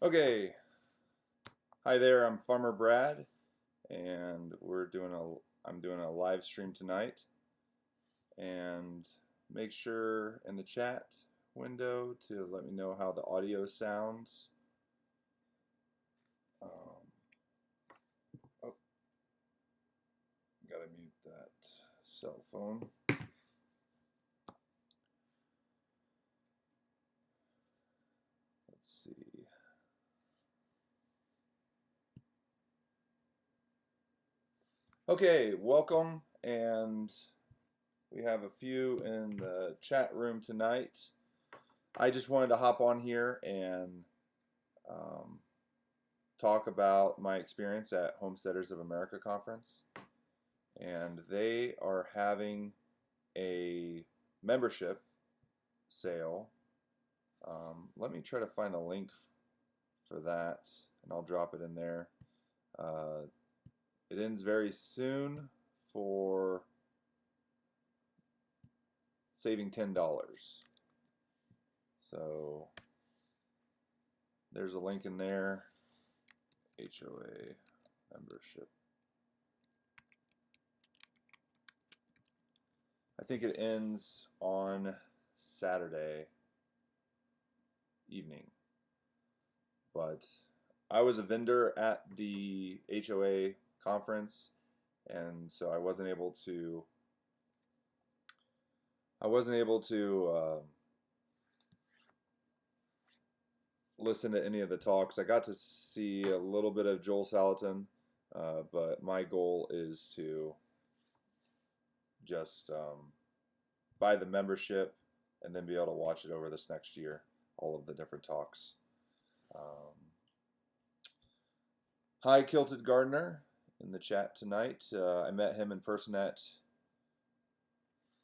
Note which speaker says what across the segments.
Speaker 1: Okay, hi there. I'm Farmer Brad, and I'm doing a live stream tonight. And make sure in the chat window to let me know how the audio sounds. Oh, gotta mute that cell phone. Let's see. Okay, welcome, and we have a few in the chat room tonight. I just wanted to hop on here and talk about my experience at Homesteaders of America Conference. And they are having a membership sale. Let me try to find a link for that, and I'll drop it in there. It ends very soon for saving $10. So there's a link in there. HOA membership. I think it ends on Saturday evening. But I was a vendor at the HOA conference, and so I wasn't able to listen to any of the talks. I got to see a little bit of Joel Salatin, but my goal is to just buy the membership and then be able to watch it over this next year, all of the different talks. Hi, Kilted Gardener in the chat tonight. I met him in person at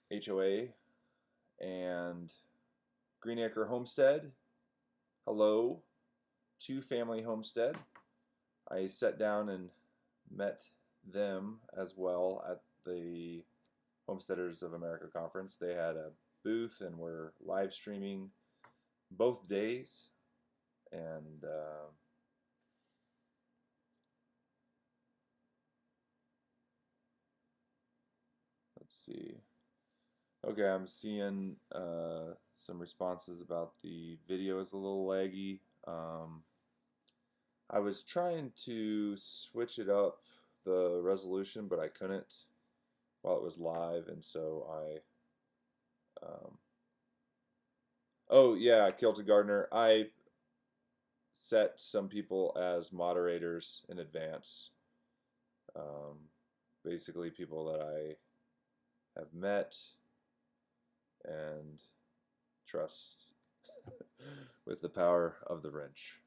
Speaker 1: HOA and Greenacre Homestead. Hello to Family Homestead. I sat down and met them as well at the Homesteaders of America Conference. They had a booth and were live streaming both days, and let's see. Okay, I'm seeing some responses about the video is a little laggy. I was trying to switch it up, the resolution, but I couldn't while it was live, and so oh yeah, Kilted Gardener, I set some people as moderators in advance. Basically people that I have met and trust with the power of the wrench.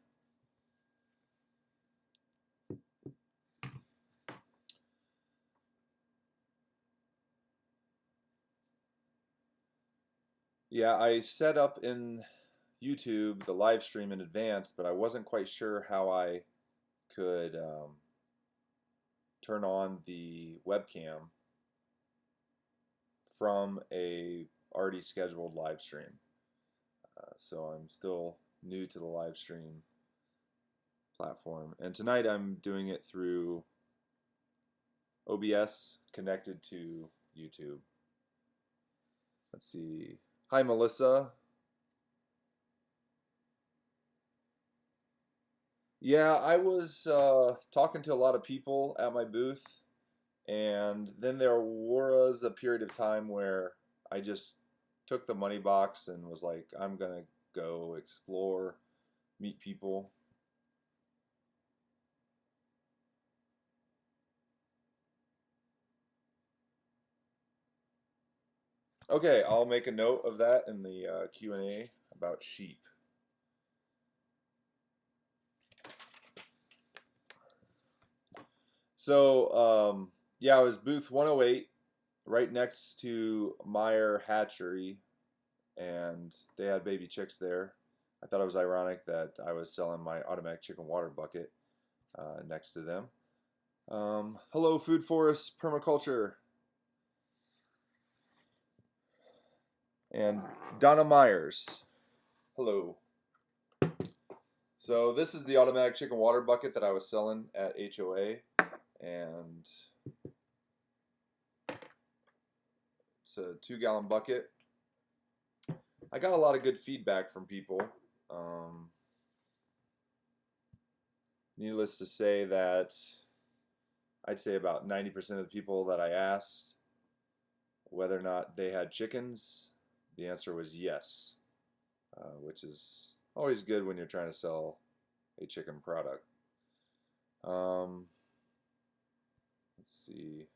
Speaker 1: Yeah, I set up in YouTube the live stream in advance, but I wasn't quite sure how I could turn on the webcam from a already scheduled live stream. So I'm still new to the live stream platform. And tonight I'm doing it through OBS connected to YouTube. Let's see. Hi, Melissa. Yeah, I was talking to a lot of people at my booth, and then there was a period of time where I just took the money box and was like, I'm gonna go explore, meet people. Okay, I'll make a note of that in the Q&A about sheep. So, yeah, I was booth 108, right next to Meyer Hatchery, and they had baby chicks there. I thought it was ironic that I was selling my automatic chicken water bucket next to them. Hello, Food Forest Permaculture. And Donna Myers. Hello. So this is the automatic chicken water bucket that I was selling at HOA, and it's a 2-gallon bucket. I got a lot of good feedback from people. Needless to say that I'd say about 90% of the people that I asked whether or not they had chickens, the answer was yes, which is always good when you're trying to sell a chicken product. Let's see.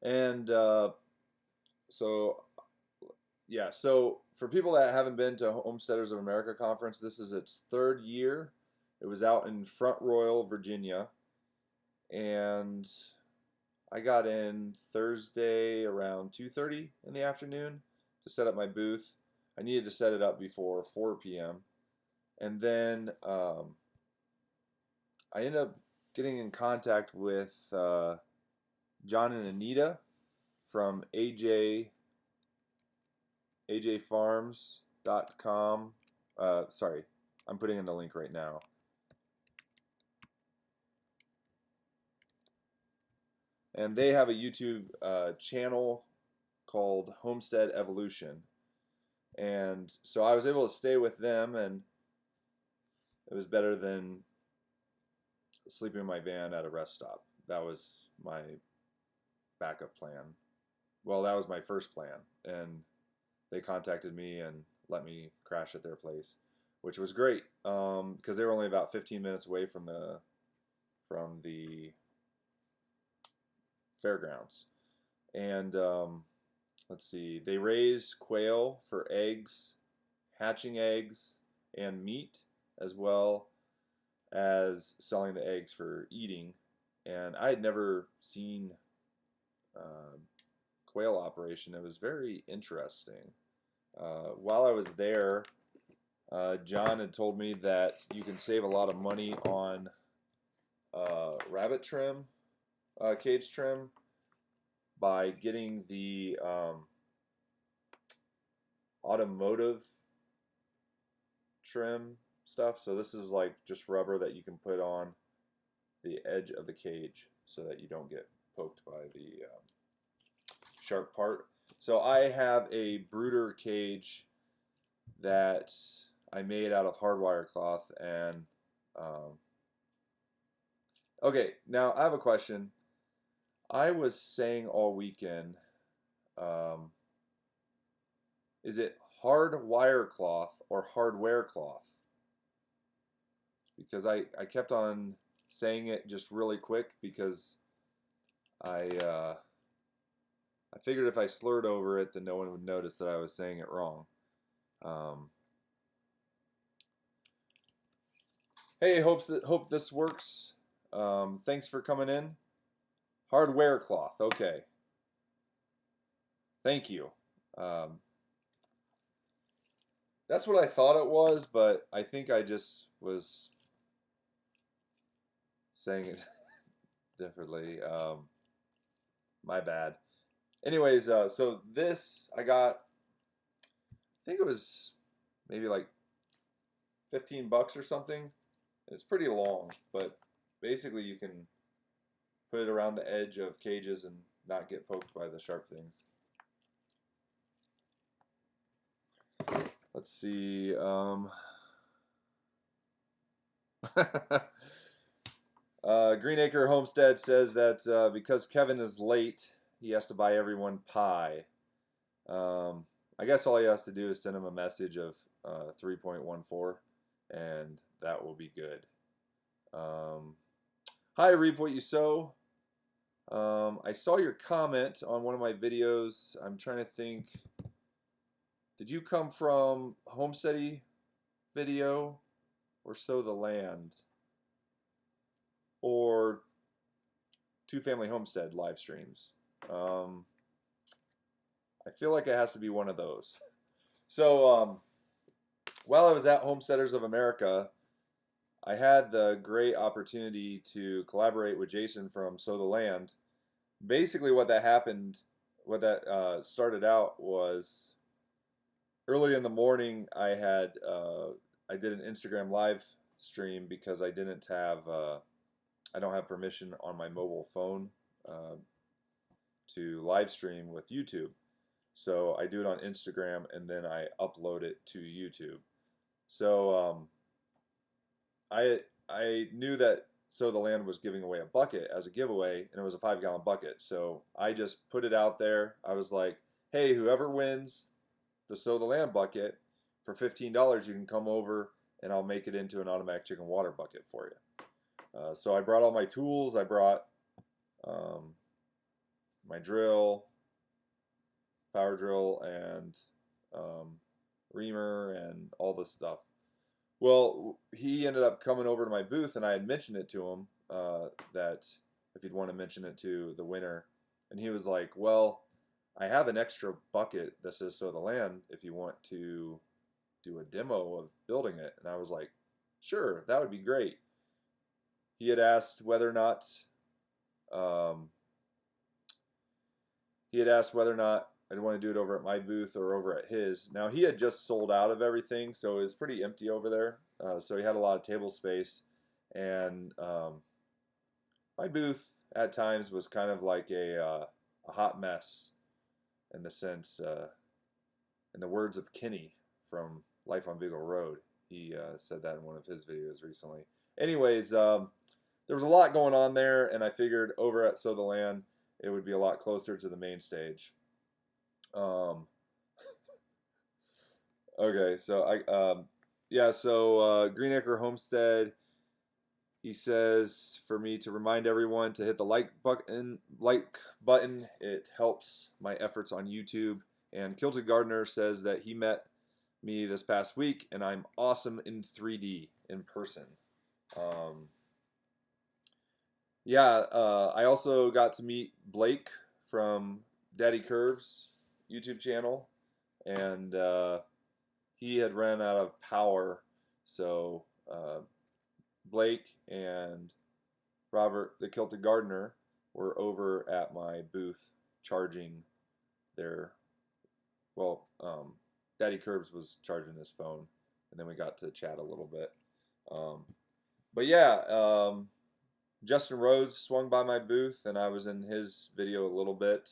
Speaker 1: And so for people that haven't been to Homesteaders of America Conference, this is its 3rd year. It was out in Front Royal, Virginia, and I got in Thursday around 2:30 in the afternoon to set up my booth. I needed to set it up before 4 p.m. And then I ended up getting in contact with John and Anita from ajfarms.com. Sorry, I'm putting in the link right now. And they have a YouTube channel called Homestead Evolution. And so I was able to stay with them, and it was better than sleeping in my van at a rest stop. That was my backup plan. Well, that was my first plan, and they contacted me and let me crash at their place, which was great because they were only about 15 minutes away from the fairgrounds. And let's see, they raise quail for eggs, hatching eggs, and meat, as well as selling the eggs for eating. And I had never seen quail operation. It was very interesting. While I was there, John had told me that you can save a lot of money on rabbit trim, cage trim, by getting the automotive trim stuff. So this is like just rubber that you can put on the edge of the cage so that you don't get poked by the sharp part. So I have a brooder cage that I made out of hardwire cloth. And okay, now I have a question. I was saying all weekend, is it hard wire cloth or hardware cloth? Because I kept on saying it just really quick because I figured if I slurred over it, then no one would notice that I was saying it wrong. Hey, hope this works. Thanks for coming in. Hardware cloth, okay. Thank you. That's what I thought it was, but I think I just was saying it differently. My bad. Anyways, so this I got, I think it was maybe like 15 bucks or something. It's pretty long, but basically you can put it around the edge of cages and not get poked by the sharp things. Let's see. Greenacre Homestead says that because Kevin is late, he has to buy everyone pie. I guess all he has to do is send him a message of 3.14, and that will be good. Hi, reap what you sow. I saw your comment on one of my videos. I'm trying to think. Did you come from Homesteady video or Sow the Land or Two Family Homestead live streams? I feel like it has to be one of those. So while I was at Homesteaders of America, I had the great opportunity to collaborate with Jason from Sow the Land. Basically what that happened, what that started out was early in the morning, I did an Instagram live stream because I don't have permission on my mobile phone uh, to live stream with YouTube. So I do it on Instagram and then I upload it to YouTube. So I knew that Sow the Land was giving away a bucket as a giveaway, and it was a 5-gallon bucket. So I just put it out there. I was like, hey, whoever wins the Sow the Land bucket for $15, you can come over and I'll make it into an automatic chicken water bucket for you. So I brought all my tools. I brought my drill, power drill, and reamer, and all this stuff. Well, he ended up coming over to my booth, and I had mentioned it to him that if he'd want to mention it to the winner, and he was like, "Well, I have an extra bucket that says Sow the Land if you want to do a demo of building it." And I was like, "Sure, that would be great." He had asked whether or not um, I'd want to do it over at my booth or over at his. Now, he had just sold out of everything, so it was pretty empty over there. So he had a lot of table space. And my booth at times was kind of like a hot mess in the sense, in the words of Kenny from Life on Beagle Road. He said that in one of his videos recently. Anyways, there was a lot going on there, and I figured over at Sow the Land, it would be a lot closer to the main stage. Okay, so Green Acre Homestead, he says for me to remind everyone to hit the like button. It helps my efforts on YouTube. And Kilted Gardener says that he met me this past week, and I'm awesome in 3D in person. I also got to meet Blake from Daddy Curves YouTube channel, and he had ran out of power, so Blake and Robert, the Kilted Gardener, were over at my booth charging their, Daddy Curves was charging his phone, and then we got to chat a little bit. Justin Rhodes swung by my booth, and I was in his video a little bit.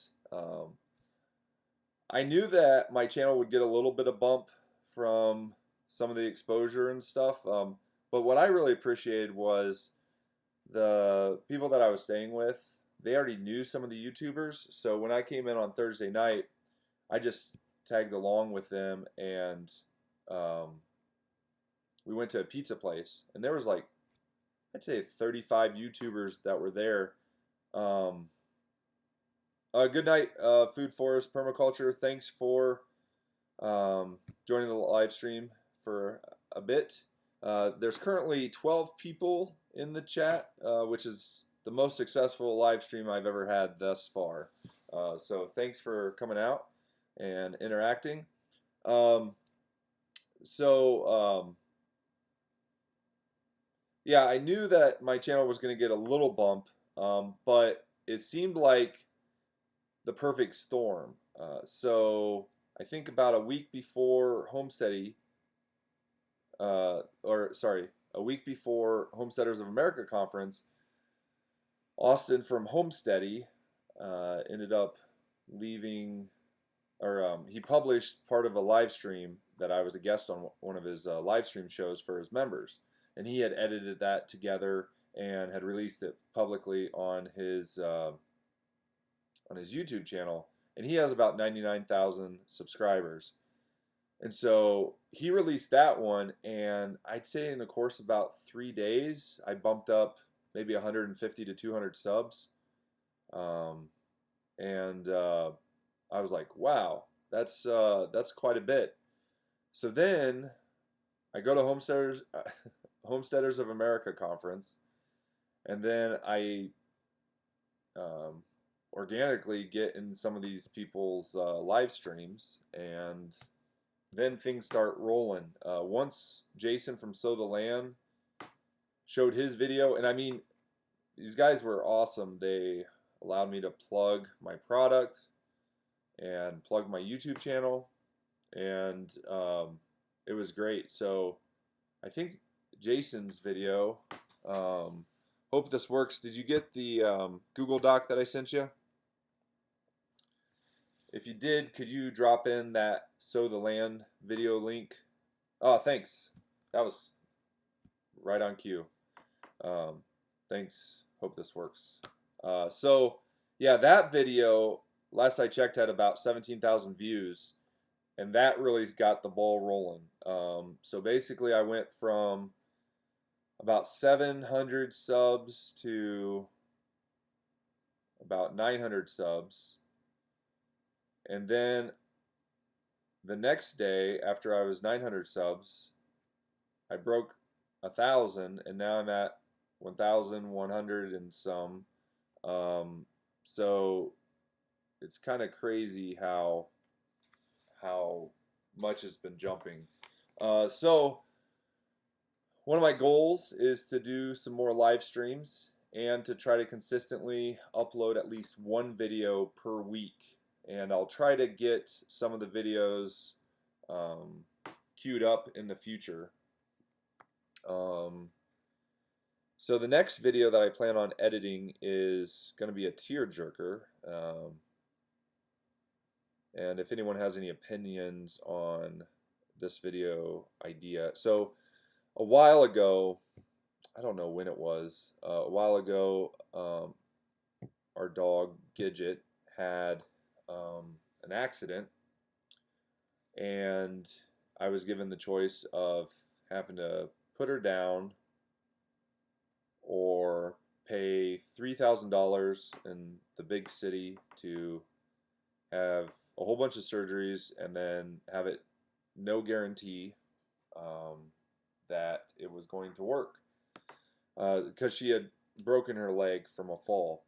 Speaker 1: I knew that my channel would get a little bit of bump from some of the exposure and stuff, but what I really appreciated was the people that I was staying with. They already knew some of the YouTubers, so when I came in on Thursday night, I just tagged along with them, and we went to a pizza place, and there was like, I'd say 35 YouTubers that were there. Good night, Food Forest Permaculture. Thanks for joining the live stream for a bit. There's currently 12 people in the chat, which is the most successful live stream I've ever had thus far. So thanks for coming out and interacting. I knew that my channel was going to get a little bump, but it seemed like the perfect storm. So I think about a week before a week before Homesteaders of America Conference, Austin from Homesteady ended up leaving, he published part of a live stream that I was a guest on one of his live stream shows for his members. And he had edited that together and had released it publicly on his YouTube channel. And he has about 99,000 subscribers. And so he released that one, and I'd say in the course of about 3 days, I bumped up maybe 150 to 200 subs. I was like, wow, that's quite a bit. So then I go to Homesteaders of America Conference, and then I organically get in some of these people's live streams, and then things start rolling. Once Jason from Sow the Land showed his video, and I mean, these guys were awesome. They allowed me to plug my product and plug my YouTube channel, and it was great. So I think Jason's video. Hope this works. Did you get the Google Doc that I sent you? If you did, could you drop in that Sow the Land video link? Oh, thanks. That was right on cue. Thanks. Hope this works. So, yeah, that video, last I checked, had about 17,000 views, and that really got the ball rolling. So basically, I went from about 700 subs to about 900 subs. And then the next day, after I was 900 subs, I broke 1,000, and now I'm at 1,100 and some. So it's kind of crazy how much has been jumping. So one of my goals is to do some more live streams and to try to consistently upload at least one video per week. And I'll try to get some of the videos queued up in the future. So the next video that I plan on editing is going to be a tearjerker. And if anyone has any opinions on this video idea. So a while ago, I don't know when it was, a while ago, our dog Gidget had an accident, and I was given the choice of having to put her down or pay $3,000 in the big city to have a whole bunch of surgeries and then have it no guarantee that it was going to work because she had broken her leg from a fall.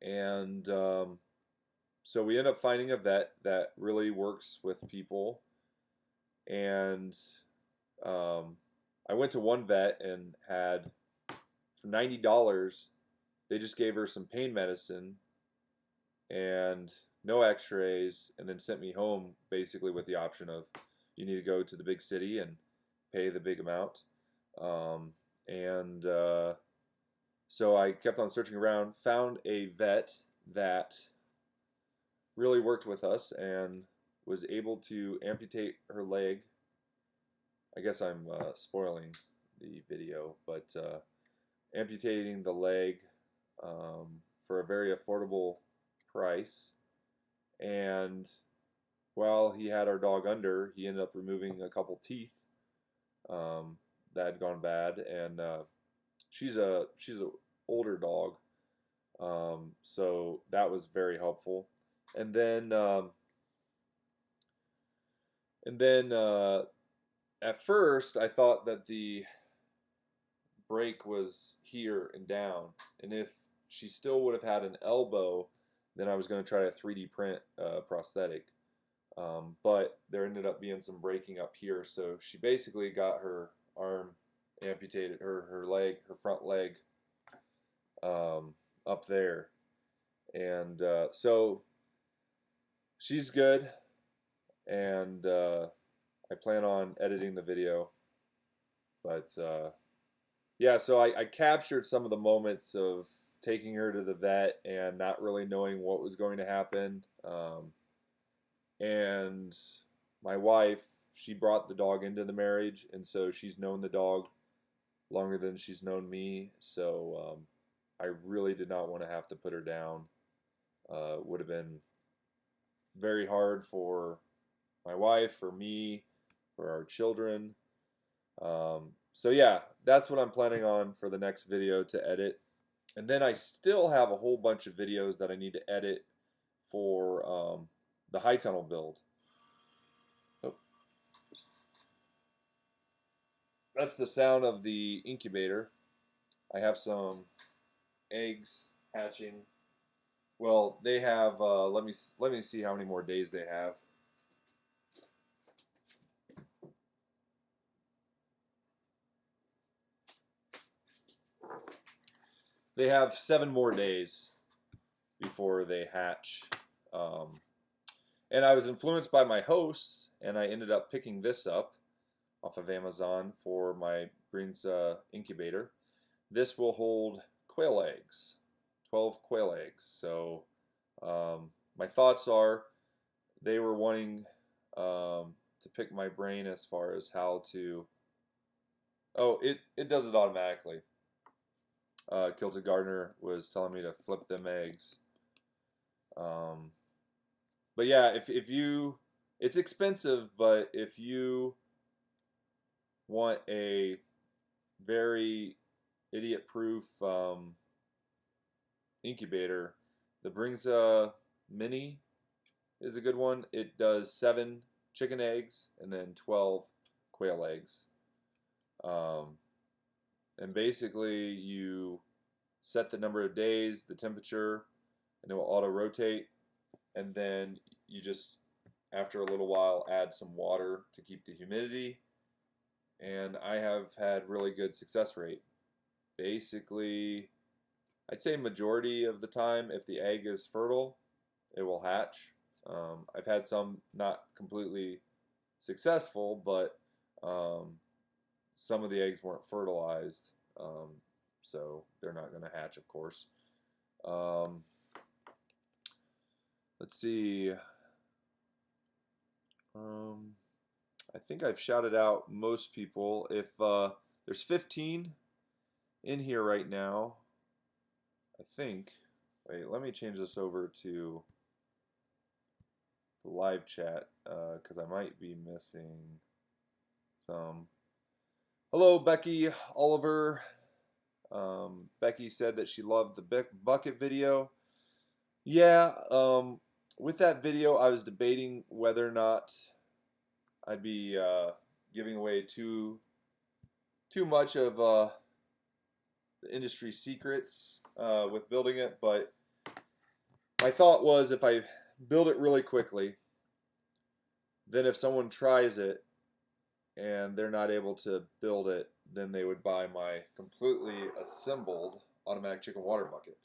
Speaker 1: And so we end up finding a vet that really works with people. And I went to one vet and had, for $90, they just gave her some pain medicine and no x-rays, and then sent me home basically with the option of you need to go to the big city and pay the big amount. So I kept on searching around, found a vet that really worked with us and was able to amputate her leg. I guess I'm spoiling the video, but amputating the leg for a very affordable price. And while he had our dog under, he ended up removing a couple teeth that had gone bad, and she's a older dog, so that was very helpful. And then at first I thought that the break was here and down, and if she still would have had an elbow, then I was going to try to 3D print a prosthetic. But there ended up being some breaking up here, so she basically got her arm amputated, her leg, her front leg up there. And so she's good, and I plan on editing the video. But yeah, so I captured some of the moments of taking her to the vet and not really knowing what was going to happen. And my wife, she brought the dog into the marriage, and so she's known the dog longer than she's known me. So I really did not want to have to put her down. Would have been very hard for my wife, for me, for our children. So yeah, that's what I'm planning on for the next video to edit. And then I still have a whole bunch of videos that I need to edit for the high tunnel build. Oh. That's the sound of the incubator. I have some eggs hatching. Well, they have. Let me see how many more days they have. They have 7 more days before they hatch. And I was influenced by my hosts, and I ended up picking this up off of Amazon for my greens incubator. This will hold quail eggs, 12 quail eggs. So my thoughts are they were wanting to pick my brain as far as how to. Oh, it does it automatically. Kilted Gardener was telling me to flip them eggs. But yeah, if you, it's expensive, but if you want a very idiot-proof incubator, the Bringsa Mini is a good one. It does 7 chicken eggs and then 12 quail eggs. And basically you set the number of days, the temperature, and it will auto-rotate. And then you just, after a little while, add some water to keep the humidity. And I have had really good success rate. Basically, I'd say majority of the time, if the egg is fertile, it will hatch. I've had some not completely successful, but some of the eggs weren't fertilized, so they're not going to hatch, of course. Let's see. I think I've shouted out most people. If there's 15 in here right now, I think. Wait, let me change this over to the live chat because I might be missing some. Hello, Becky Oliver. Becky said that she loved the bucket video. Yeah, with that video, I was debating whether or not I'd be giving away too much of the industry secrets with building it, but my thought was if I build it really quickly, then if someone tries it and they're not able to build it, then they would buy my completely assembled automatic chicken water bucket.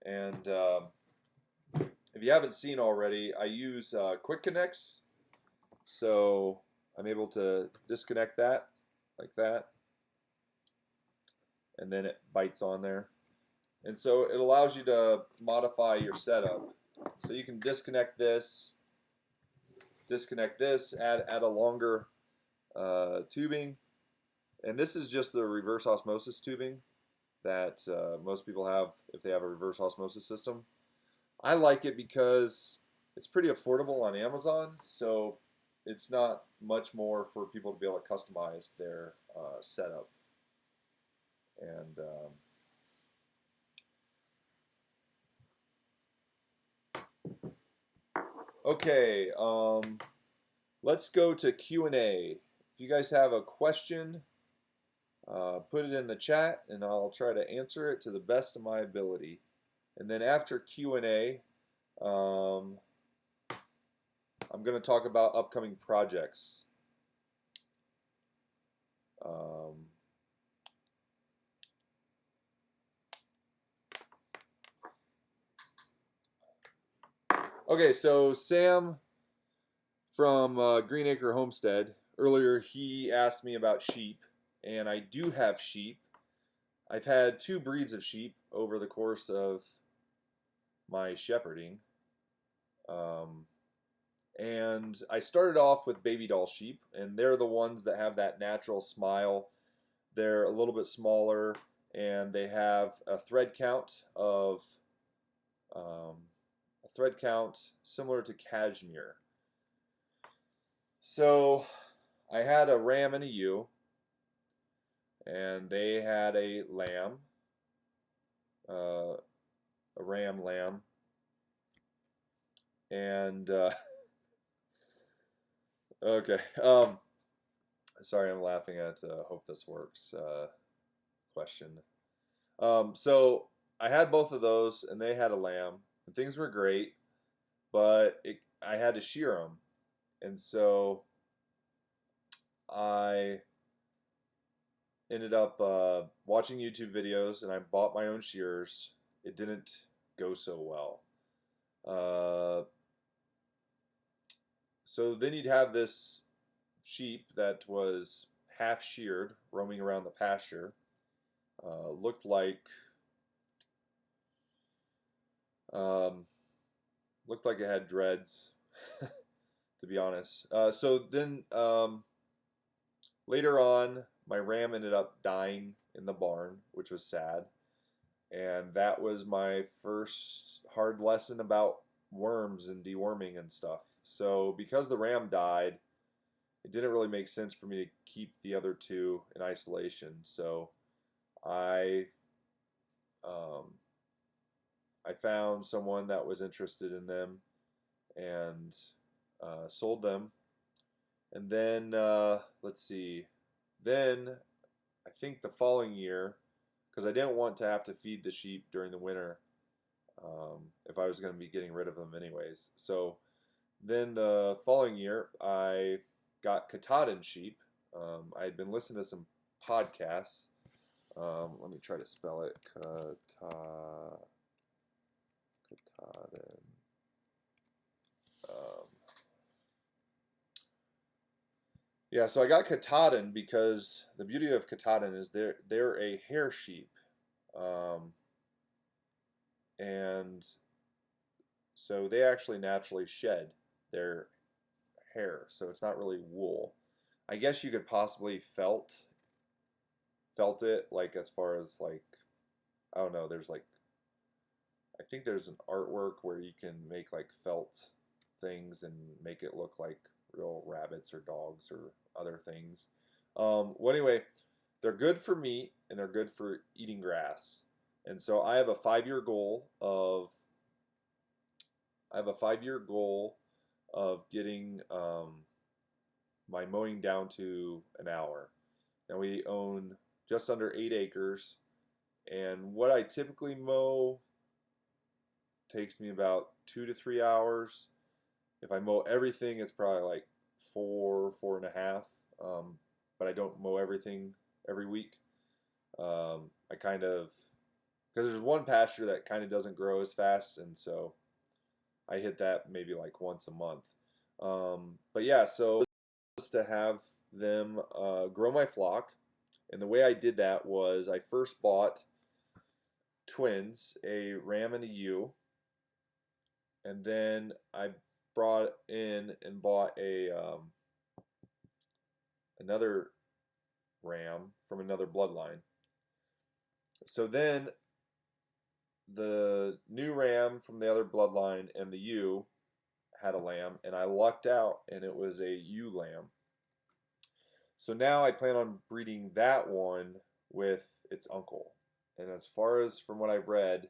Speaker 1: And if you haven't seen already, I use quick connects, so I'm able to disconnect that like that, and then it bites on there. And so it allows you to modify your setup. So you can disconnect this, add a longer tubing. And this is just the reverse osmosis tubing that most people have if they have a reverse osmosis system. I like it because it's pretty affordable on Amazon, so it's not much more for people to be able to customize their setup. And okay, let's go to Q&A. If you guys have a question, put it in the chat, and I'll try to answer it to the best of my ability. And then after Q&A, I'm going to talk about upcoming projects. Okay, so Sam from Greenacre Homestead, earlier he asked me about sheep, and I do have sheep. I've had 2 breeds of sheep over the course of my shepherding. And I started off with baby doll sheep, and they're the ones that have that natural smile. They're a little bit smaller, and they have a thread count of similar to cashmere. So I had a ram and a ewe, and they had a lamb, a ram lamb, and okay. Sorry, I'm laughing at hope this works question. So I had both of those, and they had a lamb, and things were great, but I had to shear them, and so I ended up watching YouTube videos, and I bought my own shears. It didn't go so well. So then you'd have this sheep that was half sheared, roaming around the pasture. Looked like um, looked like it had dreads, to be honest. So then later on, my ram ended up dying in the barn, which was sad. And that was my first hard lesson about worms and deworming and stuff. So because the ram died, it didn't really make sense for me to keep the other two in isolation. So I um, I found someone that was interested in them and sold them. And then let's see, then I think the following year, because I didn't want to have to feed the sheep during the winter if I was going to be getting rid of them anyways. So then the following year, I got Katahdin sheep. I had been listening to some podcasts. Let me try to spell it. Katahdin. Yeah, so I got Katahdin because the beauty of Katahdin is they're a hair sheep, and so they actually naturally shed their hair, so it's not really wool. I guess you could possibly felt it, like as far as like, I don't know, there's like, I think there's an artwork where you can make like felt things and make it look like real rabbits or dogs or other things. Well, anyway, they're good for meat and they're good for eating grass. And so I have a 5-year goal of getting my mowing down to an hour. Now we own just under 8 acres, and what I typically mow takes me about 2 to 3 hours. If I mow everything, it's probably like 4.5. But I don't mow everything every week. I kind of, because there's one pasture that kind of doesn't grow as fast, and so I hit that maybe like once a month. But yeah, so was to have them grow my flock, and the way I did that was I first bought twins, a ram and a ewe, and then I brought in and bought a another ram from another bloodline. So then the new ram from the other bloodline and the ewe had a lamb, and I lucked out and it was a ewe lamb. So now I plan on breeding that one with its uncle. And as far as from what I've read,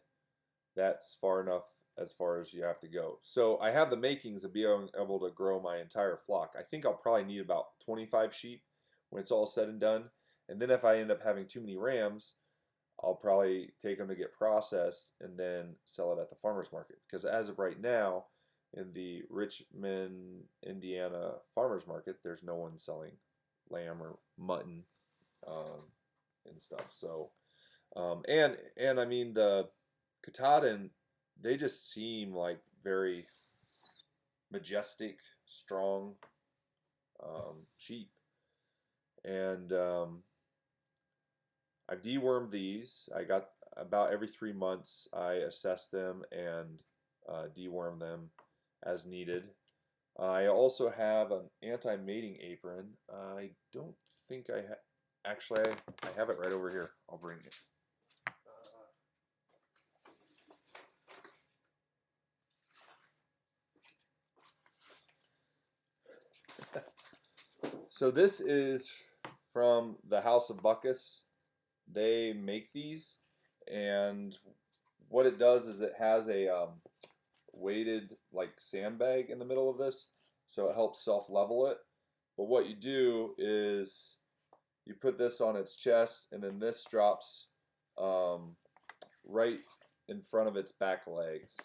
Speaker 1: that's far enough as far as you have to go. So I have the makings of being able to grow my entire flock. I think I'll probably need about 25 sheep when it's all said and done. And then if I end up having too many rams, I'll probably take them to get processed and then sell it at the farmer's market. Because as of right now, in the Richmond, Indiana farmer's market, there's no one selling lamb or mutton and stuff. So, and I mean the Katahdin, they just seem like very majestic, strong sheep. And I've dewormed these. I got about every 3 months I assess them and deworm them as needed. I also have an anti-mating apron. I don't think I actually I have it right over here. I'll bring it. So this is from the House of Buckus. They make these, and what it does is it has a weighted like sandbag in the middle of this, so it helps self-level it. But what you do is you put this on its chest, and then this drops right in front of its back legs.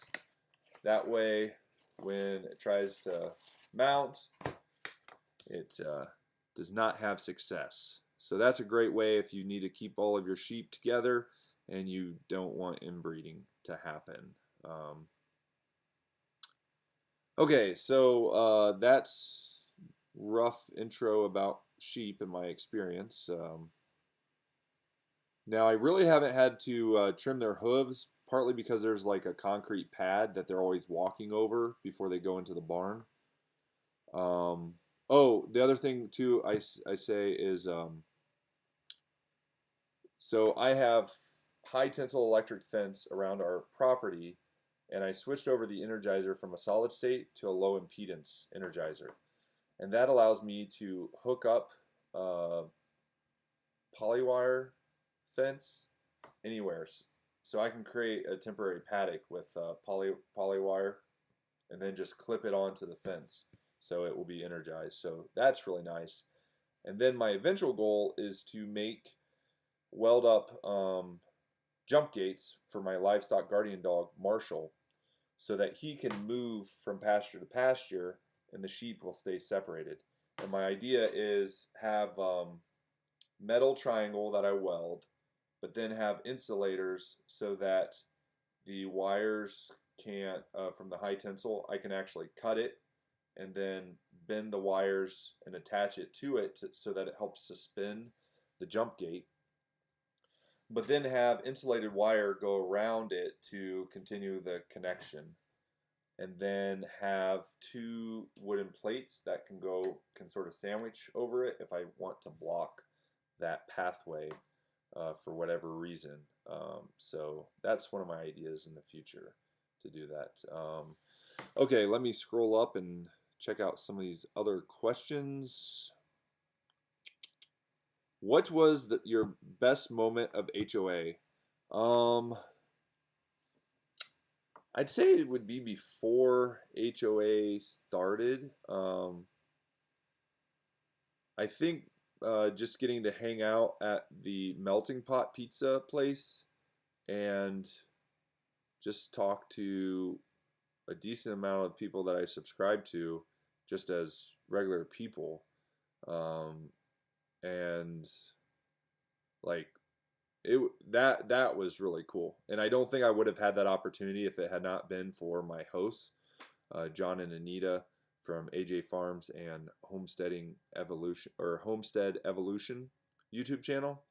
Speaker 1: That way, when it tries to mount, it does not have success. So that's a great way if you need to keep all of your sheep together and you don't want inbreeding to happen. Okay, so that's rough intro about sheep in my experience. Now, I really haven't had to trim their hooves, partly because there's like a concrete pad that they're always walking over before they go into the barn. Um, oh, the other thing too, I say is so I have high tensile electric fence around our property, and I switched over the energizer from a solid state to a low impedance energizer. And that allows me to hook up uh, polywire fence anywhere. So I can create a temporary paddock with polywire and then just clip it onto the fence so it will be energized. So that's really nice. And then my eventual goal is to weld up jump gates for my livestock guardian dog, Marshall, so that he can move from pasture to pasture and the sheep will stay separated. And my idea is have metal triangle that I weld, but then have insulators so that the wires can't, from the high tensile, I can actually cut it and then bend the wires and attach it to it so that it helps suspend the jump gate. But then have insulated wire go around it to continue the connection. And then have two wooden plates that can sort of sandwich over it if I want to block that pathway for whatever reason. So that's one of my ideas in the future to do that. Okay, let me scroll up and check out some of these other questions. What was your best moment of HOA? I'd say it would be before HOA started. I think just getting to hang out at the Melting Pot Pizza place and just talk to a decent amount of people that I subscribe to just as regular people. And like that was really cool. And I don't think I would have had that opportunity if it had not been for my hosts, John and Anita from AJ Farms and Homestead Evolution YouTube channel.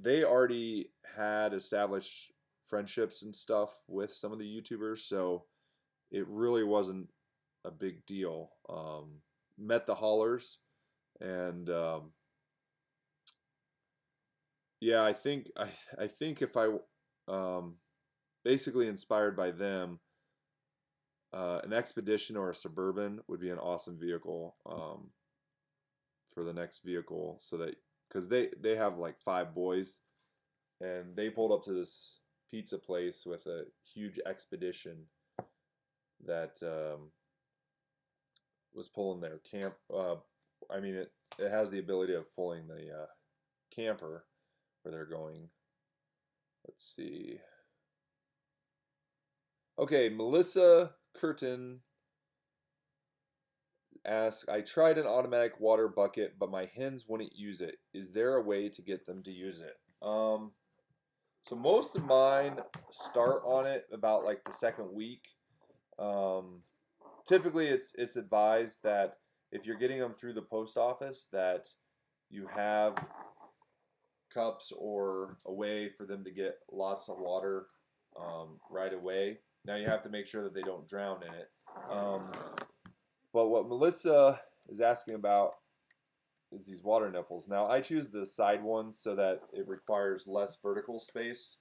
Speaker 1: They already had established friendships and stuff with some of the YouTubers, so it really wasn't a big deal. Met the Haulers, and yeah, I think if I basically inspired by them, an Expedition or a Suburban would be an awesome vehicle for the next vehicle, so that because they have like 5 boys, and they pulled up to this pizza place with a huge Expedition that was pulling their camp. I mean, it has the ability of pulling the camper where they're going. Let's see. Okay, Melissa Curtin asks, I tried an automatic water bucket, but my hens wouldn't use it. Is there a way to get them to use it? So most of mine start on it about like the second week. Typically, it's advised that if you're getting them through the post office, that you have cups or a way for them to get lots of water right away. Now you have to make sure that they don't drown in it. But what Melissa is asking about is these water nipples. Now I choose the side ones so that it requires less vertical space.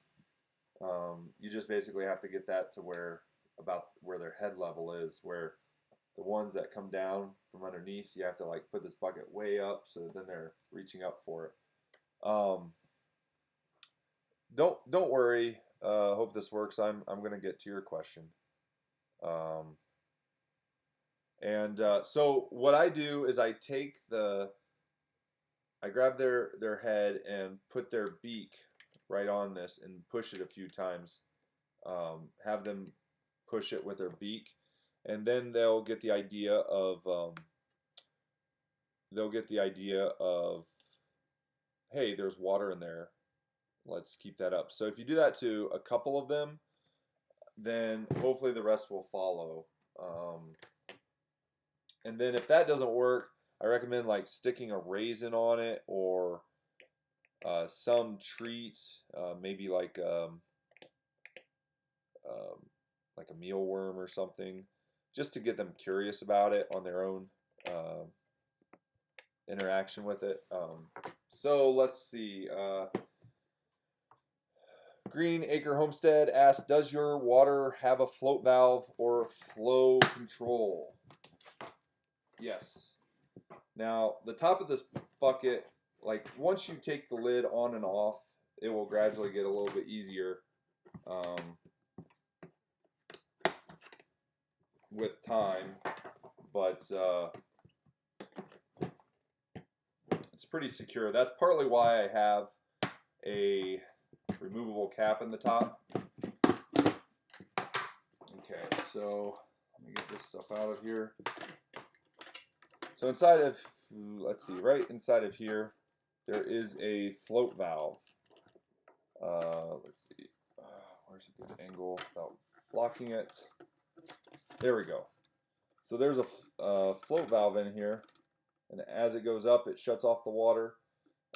Speaker 1: You just basically have to get that to about where their head level is, where the ones that come down from underneath, you have to like put this bucket way up so that then they're reaching up for it. Don't worry. Hope this works. I'm gonna get to your question. So what I do is I grab their head and put their beak right on this and push it a few times. Have them push it with their beak, and then they'll get the idea of hey, there's water in there. Let's keep that up. So if you do that to a couple of them, then hopefully the rest will follow. And then if that doesn't work, I recommend like sticking a raisin on it, or some treat, maybe like a mealworm or something, just to get them curious about it on their own interaction with it. So let's see. Green Acre Homestead asks, does your water have a float valve or flow control? Yes. Now, the top of this bucket, like once you take the lid on and off, it will gradually get a little bit easier with time, but it's pretty secure. That's partly why I have a removable cap in the top. Okay, so let me get this stuff out of here. So inside of, let's see, right inside of here, there is a float valve. Let's see, where's a good angle without blocking it? There we go. So there's a float valve in here, and as it goes up, it shuts off the water.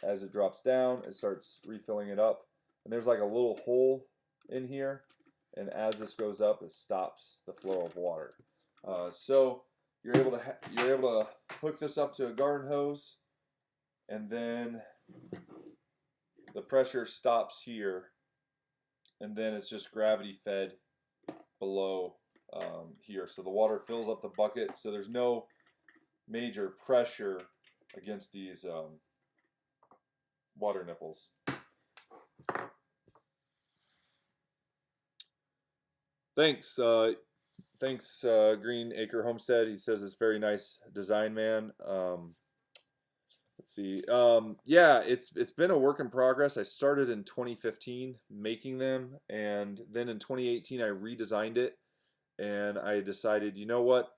Speaker 1: As it drops down, it starts refilling it up. And there's like a little hole in here, and as this goes up, it stops the flow of water. So you're able to hook this up to a garden hose, and then the pressure stops here, and then it's just gravity fed below here. So the water fills up the bucket, so there's no major pressure against these water nipples. Thanks, Green Acre Homestead. He says it's very nice design, man. Let's see. Yeah, it's been a work in progress. I started in 2015 making them, and then in 2018 I redesigned it, and I decided, you know what?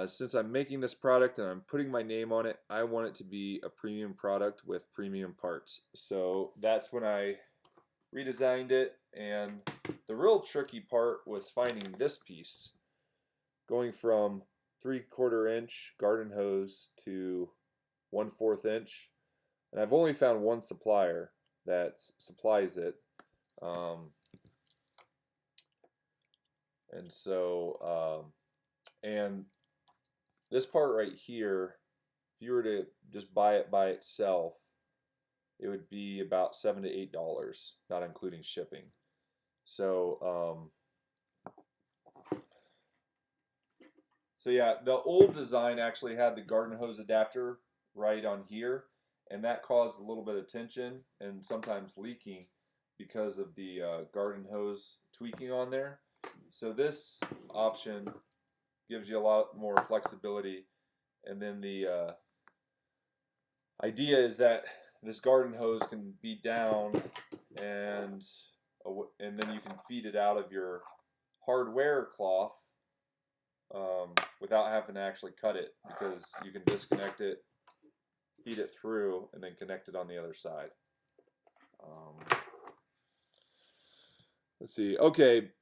Speaker 1: Since I'm making this product and I'm putting my name on it, I want it to be a premium product with premium parts. So that's when I redesigned it, and the real tricky part was finding this piece, going from 3/4 inch garden hose to 1/4 inch, and I've only found one supplier that supplies it, and so and this part right here, if you were to just buy it by itself, it would be about $7 to $8, not including shipping. So so yeah, the old design actually had the garden hose adapter right on here, and that caused a little bit of tension and sometimes leaking because of the garden hose tweaking on there. So this option gives you a lot more flexibility, and then the idea is that this garden hose can be down, and then you can feed it out of your hardware cloth without having to actually cut it, because you can disconnect it, feed it through, and then connect it on the other side. Let's see. Okay.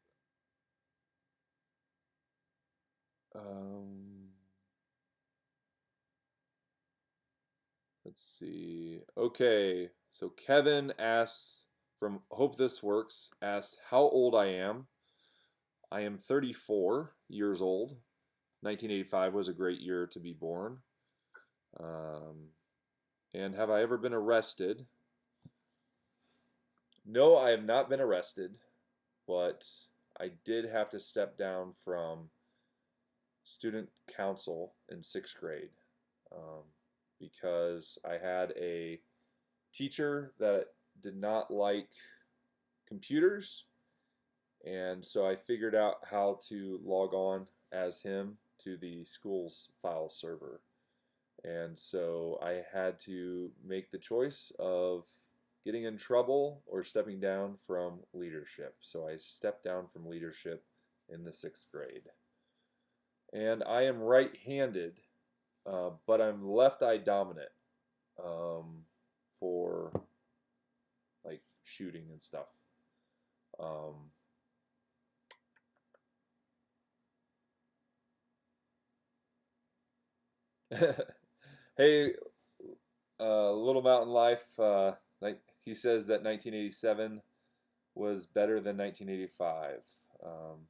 Speaker 1: Let's see. Okay. So Kevin asks, from Hope This Works, asks how old I am. I am 34 years old. 1985 was a great year to be born. And have I ever been arrested? No, I have not been arrested, but I did have to step down from student council in 6th grade because I had a teacher that did not like computers, and so I figured out how to log on as him to the school's file server. And so I had to make the choice of getting in trouble or stepping down from leadership. So I stepped down from leadership in the 6th grade. And I am right-handed, but I'm left-eye dominant for like shooting and stuff. Hey, Little Mountain Life. Like he says that 1987 was better than 1985. Um,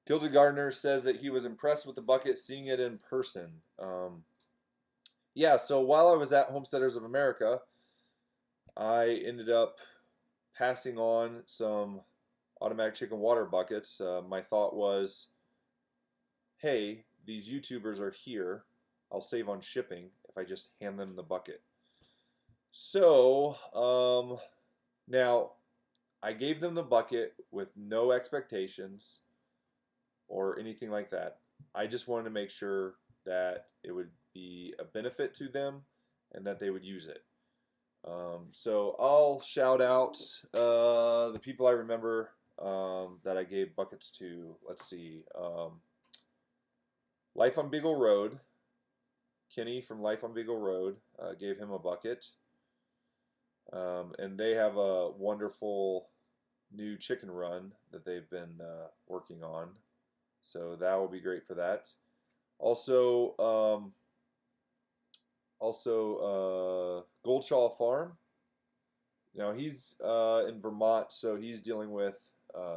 Speaker 1: Gilded Gardener says that he was impressed with the bucket, seeing it in person. Yeah, so while I was at Homesteaders of America, I ended up passing on some automatic chicken water buckets. My thought was, hey, these YouTubers are here. I'll save on shipping if I just hand them the bucket. So, now I gave them the bucket with no expectations or anything like that. I just wanted to make sure that it would be a benefit to them and that they would use it. So I'll shout out the people I remember that I gave buckets to. Let's see. Life on Beagle Road. Kenny from Life on Beagle Road gave him a bucket. And they have a wonderful new chicken run that they've been working on. So that will be great for that. Also, Goldshaw Farm. Now he's in Vermont, so he's dealing with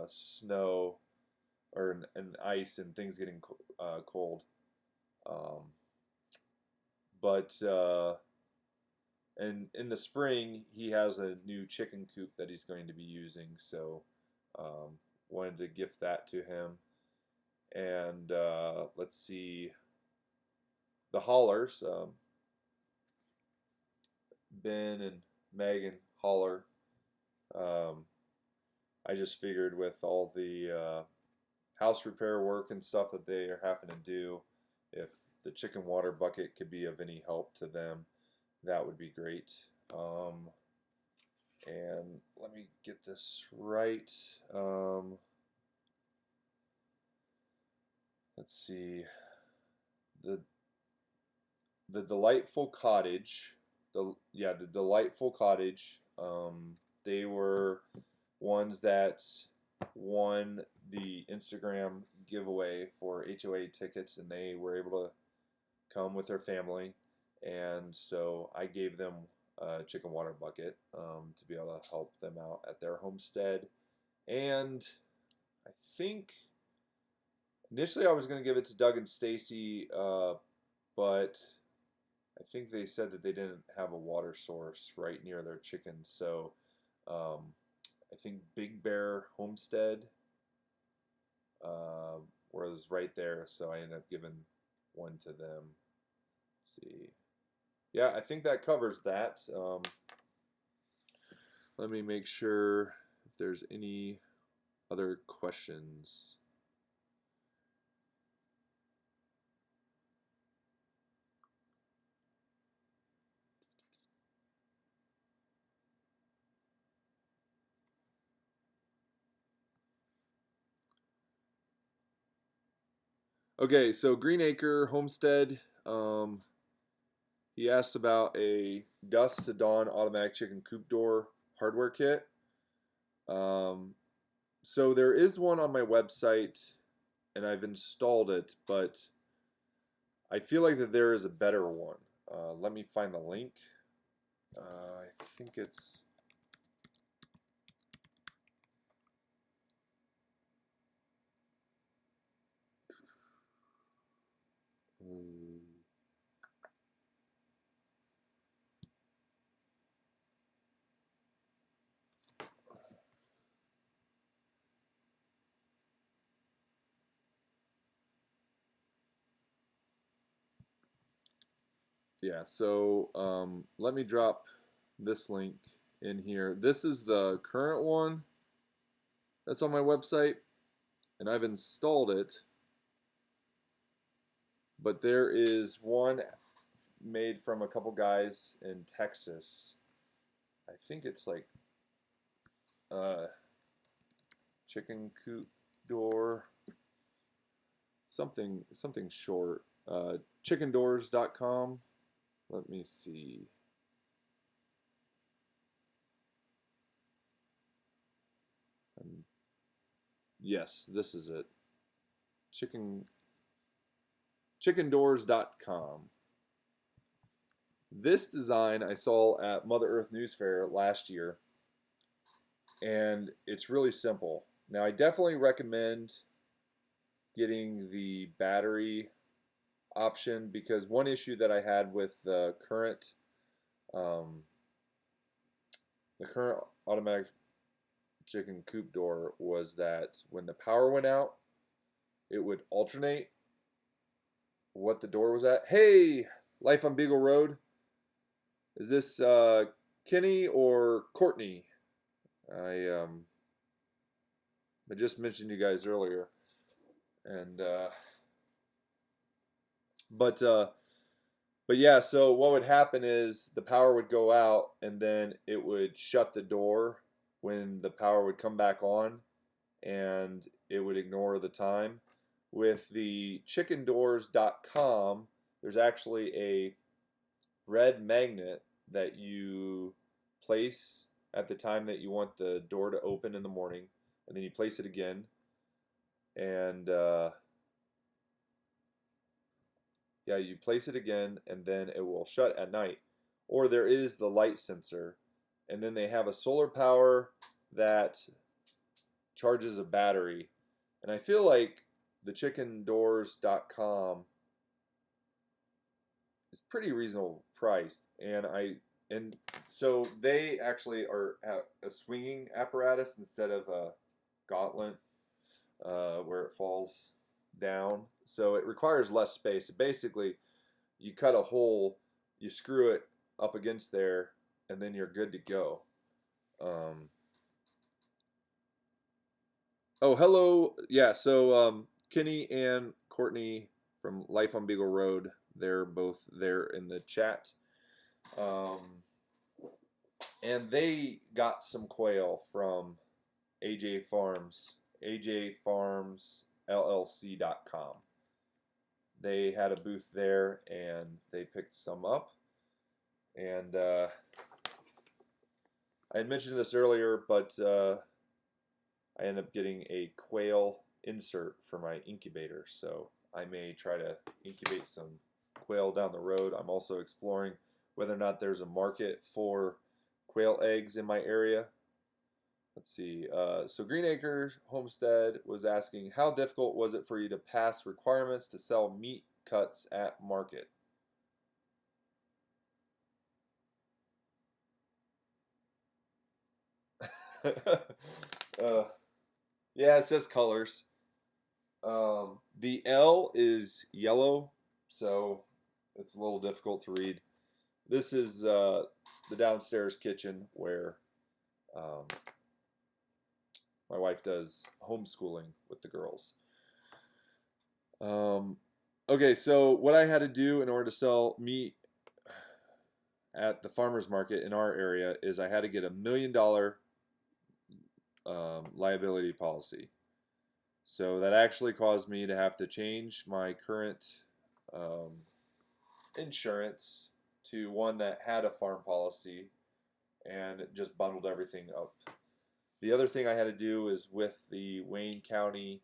Speaker 1: snow and ice and things getting cold. But and in the spring he has a new chicken coop that he's going to be using. So wanted to gift that to him. And let's see, the Hollers, Ben and Megan Holler. I just figured with all the house repair work and stuff that they are having to do, if the chicken water bucket could be of any help to them, that would be great. And let me get this right. Let's see. The Delightful Cottage. The Delightful Cottage. They were ones that won the Instagram giveaway for HOA tickets, and they were able to come with their family. And so I gave them a chicken water bucket to be able to help them out at their homestead. And I think initially I was going to give it to Doug and Stacy, but I think they said that they didn't have a water source right near their chickens. So I think Big Bear Homestead was right there, so I ended up giving one to them. Let's see. Yeah, I think that covers that. Let me make sure if there's any other questions. Okay, so Greenacre Homestead, he asked about a dusk to dawn automatic chicken coop door hardware kit. So there is one on my website, and I've installed it, but I feel like that there is a better one. Let me find the link. I think it's... Yeah, so let me drop this link in here. This is the current one that's on my website, and I've installed it. But there is one made from a couple guys in Texas. I think it's like chicken coop door, something short. Chickendoors.com. Let me see. Yes, this is it. chickendoors.com. This design I saw at Mother Earth News Fair last year, and it's really simple. Now, I definitely recommend getting the battery option, because one issue that I had with the current automatic chicken coop door was that when the power went out, it would alternate what the door was at. Hey, Life on Beagle Road. Is this Kenny or Courtney? I just mentioned you guys earlier, and but yeah. So what would happen is the power would go out, and then it would shut the door when the power would come back on, and it would ignore the time. With the chickendoors.com, there's actually a red magnet that you place at the time that you want the door to open in the morning, and then you place it again, and yeah, you place it again, and then it will shut at night. Or there is the light sensor, and then they have a solar power that charges a battery, and I feel like the chickendoors.com is pretty reasonable priced, and so they actually have a swinging apparatus instead of a gauntlet where it falls down, so it requires less space. Basically, you cut a hole, you screw it up against there, and then you're good to go. Oh, hello. Yeah, so Kenny and Courtney from Life on Beagle Road, they're both there in the chat. And they got some quail from AJ Farms, ajfarmsllc.com. They had a booth there, and they picked some up. And I had mentioned this earlier, but I ended up getting a quail insert for my incubator, so I may try to incubate some quail down the road. I'm also exploring whether or not there's a market for quail eggs in my area. Let's see. So Greenacre Homestead was asking, how difficult was it for you to pass requirements to sell meat cuts at market? Yeah, it says colors. The L is yellow, so it's a little difficult to read. This is the downstairs kitchen where my wife does homeschooling with the girls. Okay, so what I had to do in order to sell meat at the farmer's market in our area is I had to get $1 million liability policy. So that actually caused me to have to change my current insurance to one that had a farm policy, and it just bundled everything up. The other thing I had to do is with the Wayne County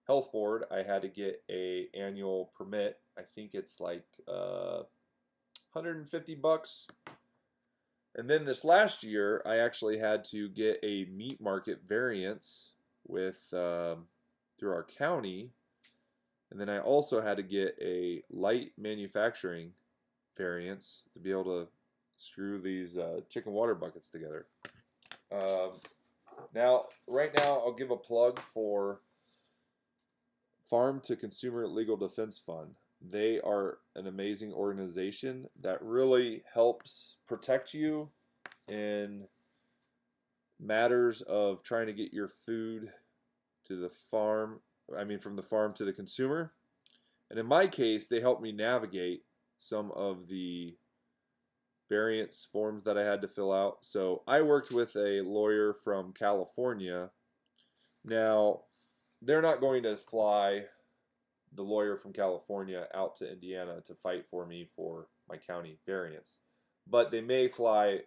Speaker 1: Health Board, I had to get a annual permit. I think it's like $150. And then this last year, I actually had to get a meat market variance with through our county, and then I also had to get a light manufacturing variance to be able to screw these chicken water buckets together. Right now, I'll give a plug for Farm to Consumer Legal Defense Fund. They are an amazing organization that really helps protect you in matters of trying to get your food to the farm, from the farm to the consumer. And in my case, they helped me navigate some of the variance forms that I had to fill out. So I worked with a lawyer from California. Now, they're not going to fly the lawyer from California out to Indiana to fight for me for my county variance, but they may fly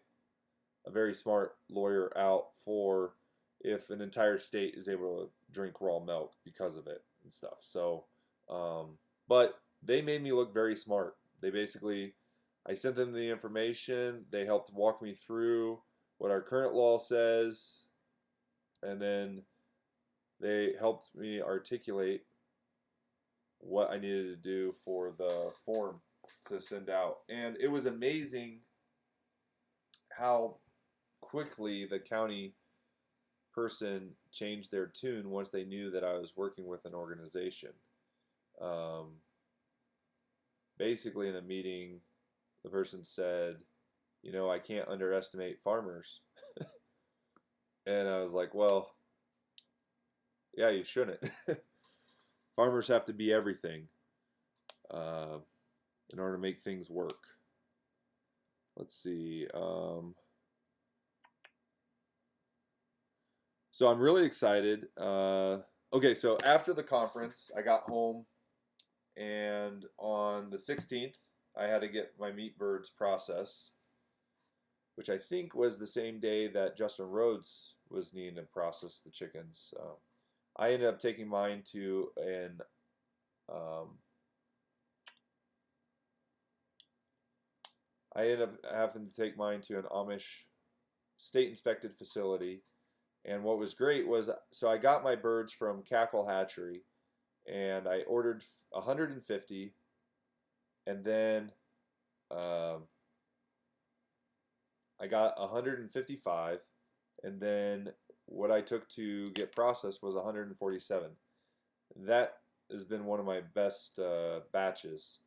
Speaker 1: a very smart lawyer out for if an entire state is able to drink raw milk because of it and stuff. So, but they made me look very smart. They basically, I sent them the information. They helped walk me through what our current law says, and then they helped me articulate what I needed to do for the form to send out. And it was amazing how quickly the county person changed their tune once they knew that I was working with an organization. Basically, in a meeting, the person said, you know, I can't underestimate farmers. And I was like, well, yeah, you shouldn't. Farmers have to be everything in order to make things work. Let's see. So I'm really excited. Okay, so after the conference, I got home, and on the 16th, I had to get my meat birds processed, which I think was the same day that Justin Rhodes was needing to process the chickens. I ended up taking mine to an I ended up having to take mine to an Amish state inspected facility. And what was great was, so I got my birds from Cackle Hatchery, and I ordered 150, and then I got 155, and then what I took to get processed was 147. That has been one of my best batches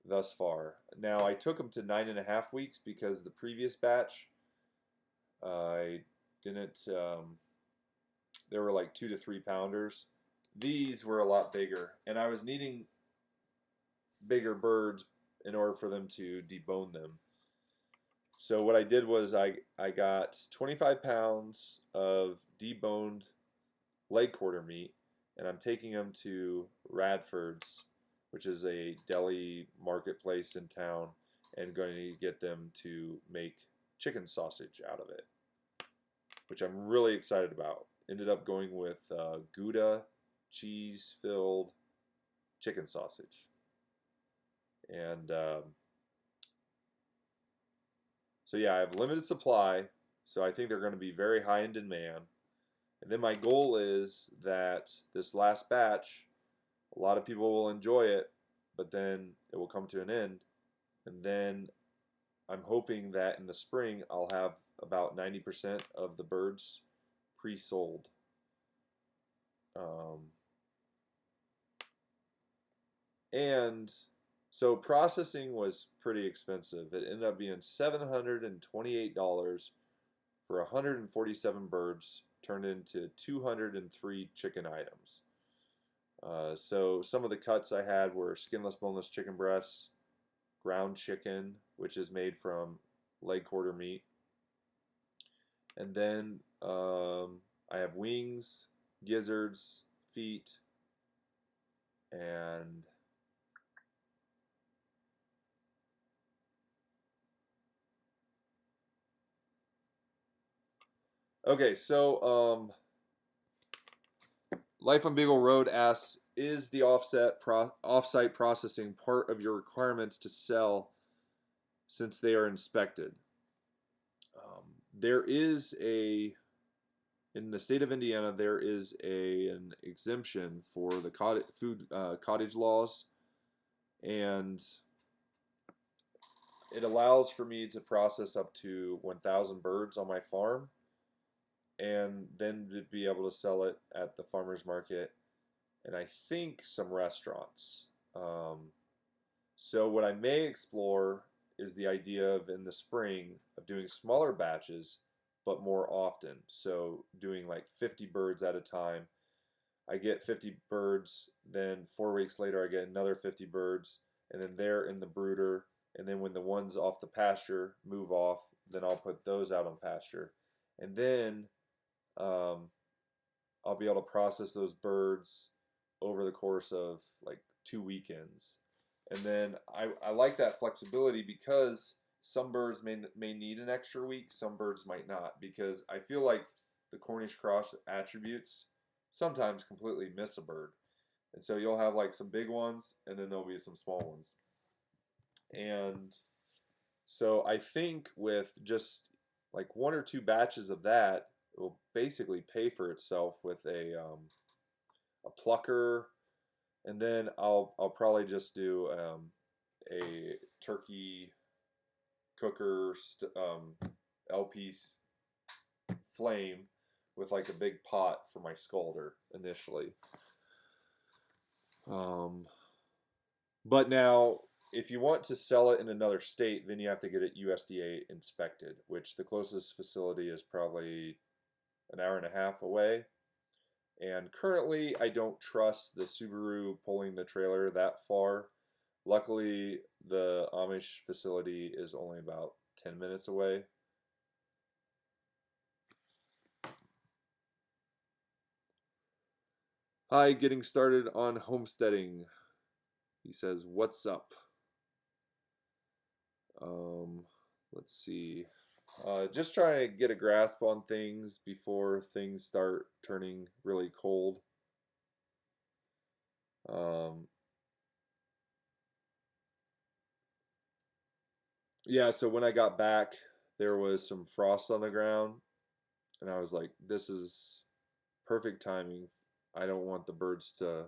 Speaker 1: thus far. Now, I took them to 9.5 weeks because the previous batch, I didn't, they were like 2 to 3 pounders. These were a lot bigger, and I was needing bigger birds in order for them to debone them. So what I did was I got 25 pounds of deboned leg quarter meat, and I'm taking them to Radford's, which is a deli marketplace in town, and going to get them to make chicken sausage out of it, which I'm really excited about. Ended up going with Gouda cheese-filled chicken sausage. And so yeah, I have limited supply, so I think they're going to be very high in demand. And then my goal is that this last batch, a lot of people will enjoy it, but then it will come to an end. And then I'm hoping that in the spring I'll have about 90% of the birds pre-sold. And so processing was pretty expensive. It ended up being $728 for 147 birds, turned into 203 chicken items. So some of the cuts I had were skinless, boneless chicken breasts, ground chicken, which is made from leg quarter meat, and then I have wings, gizzards, feet, and okay, so Life on Beagle Road asks, is the offsite processing part of your requirements to sell since they are inspected? There is in the state of Indiana, there is an exemption for the cottage laws, and it allows for me to process up to 1,000 birds on my farm, and then to be able to sell it at the farmer's market, and I think some restaurants. So what I may explore is the idea of, in the spring, of doing smaller batches but more often. So doing like 50 birds at a time. I get 50 birds, then 4 weeks later I get another 50 birds, and then they're in the brooder, and then when the ones off the pasture move off, then I'll put those out on pasture. And then I'll be able to process those birds over the course of like 2 weekends. And then I like that flexibility because some birds may need an extra week, some birds might not, because I feel like the Cornish cross attributes sometimes completely miss a bird. And so you'll have like some big ones, and then there'll be some small ones. And so I think with just like 1 or 2 batches of that, it will basically pay for itself with a plucker, and then I'll probably just do a turkey cooker LP flame with like a big pot for my scalder initially. But now, if you want to sell it in another state, then you have to get it USDA inspected, which the closest facility is probably an hour and a half away. And currently, I don't trust the Subaru pulling the trailer that far. Luckily, the Amish facility is only about 10 minutes away. Hi, getting started on homesteading. He says, what's up? Let's see. Just trying to get a grasp on things before things start turning really cold. Yeah, so when I got back, there was some frost on the ground, and I was like, this is perfect timing. I don't want the birds to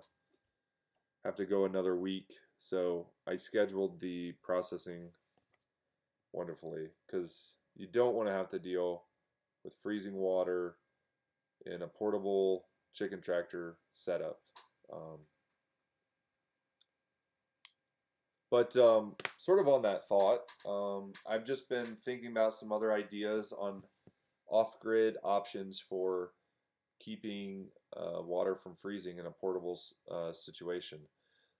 Speaker 1: have to go another week. So I scheduled the processing wonderfully, because you don't want to have to deal with freezing water in a portable chicken tractor setup. But sort of on that thought, I've just been thinking about some other ideas on off-grid options for keeping water from freezing in a portable situation.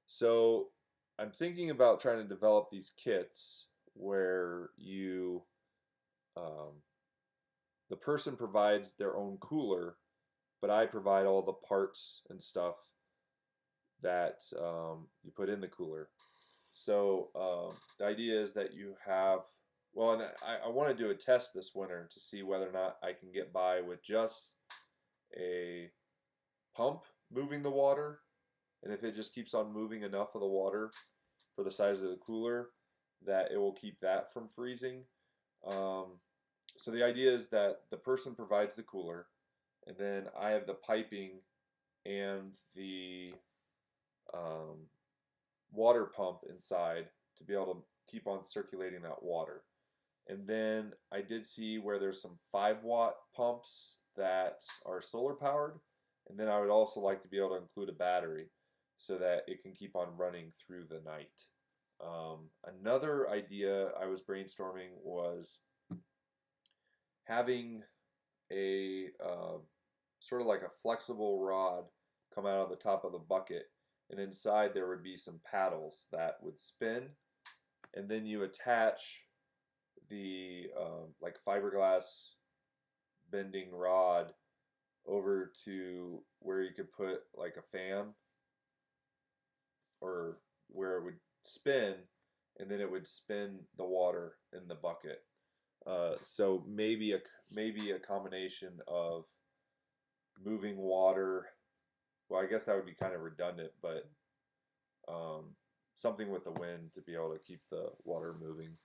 Speaker 1: So I'm thinking about trying to develop these kits where the person provides their own cooler, but I provide all the parts and stuff that you put in the cooler. So the idea is that you have, well, and I want to do a test this winter to see whether or not I can get by with just a pump moving the water, and if it just keeps on moving enough of the water for the size of the cooler, that it will keep that from freezing. So the idea is that the person provides the cooler, and then I have the piping and the water pump inside to be able to keep on circulating that water. And then I did see where there's some 5-watt pumps that are solar powered, and then I would also like to be able to include a battery so that it can keep on running through the night. Another idea I was brainstorming was having a sort of like a flexible rod come out of the top of the bucket, and inside there would be some paddles that would spin, and then you attach the like fiberglass bending rod over to where you could put like a fan, or where it would spin, and then it would spin the water in the bucket. So maybe a combination of moving water. Well, I guess that would be kind of redundant, but something with the wind to be able to keep the water moving.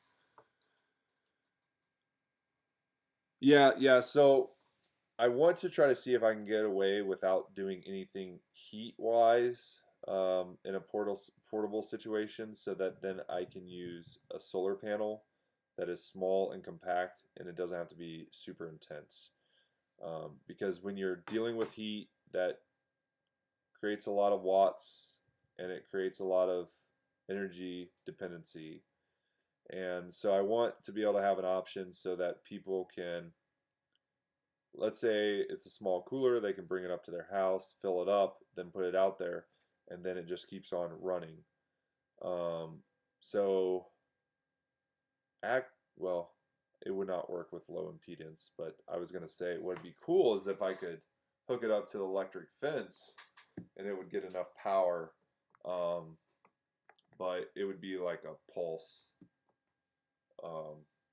Speaker 1: Yeah. So I want to try to see if I can get away without doing anything heat-wise in a portable situation, so that then I can use a solar panel that is small and compact, and it doesn't have to be super intense. Because when you're dealing with heat, that creates a lot of watts, and it creates a lot of energy dependency. And so I want to be able to have an option so that people can, let's say it's a small cooler, they can bring it up to their house, fill it up, then put it out there, and then it just keeps on running. So, well, it would not work with low impedance, but I was going to say what would be cool is if I could hook it up to the electric fence and it would get enough power, but it would be like a pulse,